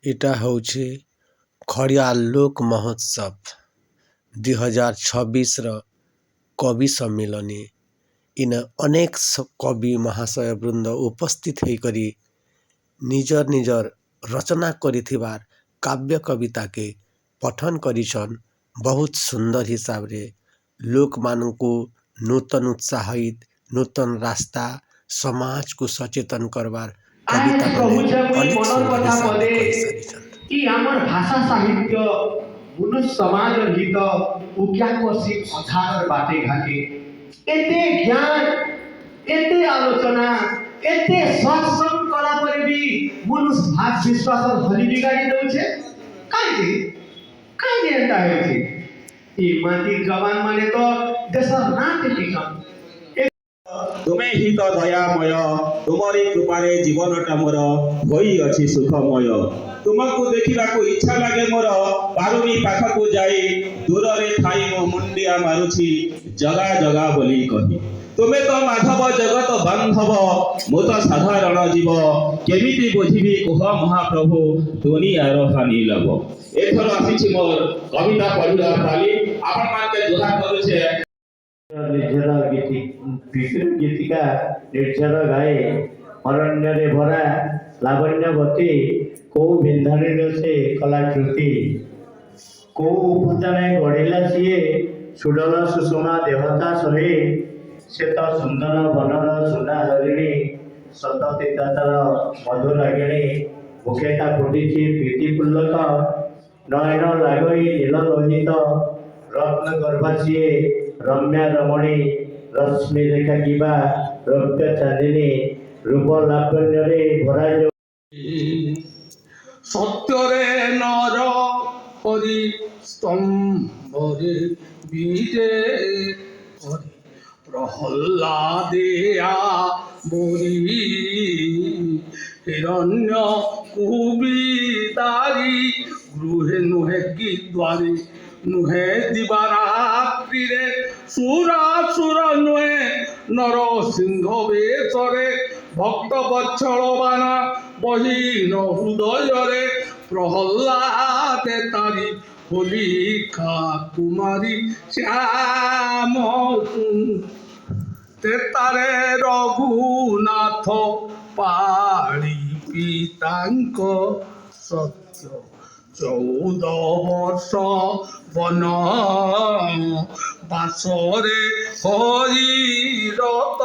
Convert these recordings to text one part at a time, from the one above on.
इटा होचे खड़ियाल लोक महोत्सव 2026 कवि सम्मेलनी इन अनेक कवि महाशय वृंद उपस्थित होकर निजर निजर रचना करिथिबार काव्य कविता के पठन करिछन। बहुत सुंदर हिसाब रे लोक मानू नूतन उत्साहित नूतन रास्ता समाज को सचेतन करवार कविता अनेक सुंदर हिसाब रे कहि सारिछन। कि आमर भाषा साहित्य मनुष्य समाज हित उक्याकोशी अधार बाटे घाटे एते ज्ञान एते आलोचना एते सत्संग कला पर भी मनुष्य भाग विश्वास हरि बिगाड़ी दउछे काई एंता हेछि ई माटी जवान माने तो देशर नाते टिकम तुमे ही तो दयामय तुमरी कृपारे जीवनटा मोर होई अछि सुखमय तुमको देखा इच्छा लगे मोर पारुनी पाखक जाई दूर रे थाई मो मुंडिया मारुछि जगा जगा बोली कही तुमे तो माधव जगत बांधव मो तो साधारण जीव केमिति बुझिबी कुह महाप्रभु दुनियार हानि लभ एथर आसीछि मोर कविता पढ़िला पाली आपन मानके जोहार करूछे। गीतिका निर्झर गाए अरण्य रे भरा लावण्यवती को बिंधाणी से कलाकृति को उपदाने गढ़िला सीए सुडल सुषमा देवता सहे से तो सुंदर बनर सुना हरिणी सतती तार मधुर रागिणी मुखेता फुटी प्रीति पुल्लक नयन लागई नील लोहित रत्न गर्भा सीए रम्या रमणी रश्मि रेखा किबा रौप्य चांदिनी रूप लावण्य रे भरा सत्यरे नर हरि स्तंभरे बीजे हरि प्रहल्लादेया मोरी हिरण्य कुबिदारी गृहे नुहे की द्वारी नुहे दिवारात्रि रे सुरासुर नुहे नर सिंह बेशरे भक्त बत्सलवाना बहीन हृदय रे प्रहल्लादे तारी होलिका कुमारी श्याम तेतारे रघुनाथ पाली पितांक सत्य 14 वर्ष वन बासरे हरिरत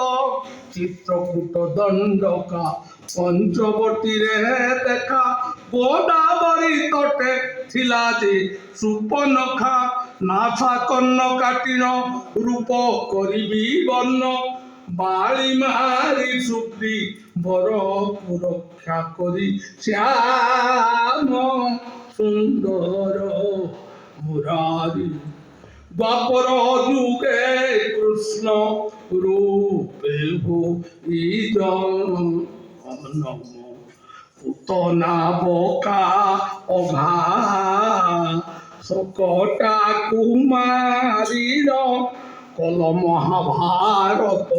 चित्रकूट दंडका पंचवटी रे देखा गोदावरी तटे थिला जे सुपनखा नाथा कन्न काटिन रूप करिबी वर्ण बाली मारी सुप्री बर रक्षा करी श्याम सुंदर मुरारी द्वापर जुगे कृष्ण रूपे हो नम पुतना बोका अघा सकटा कुमारीर कल महाभारत।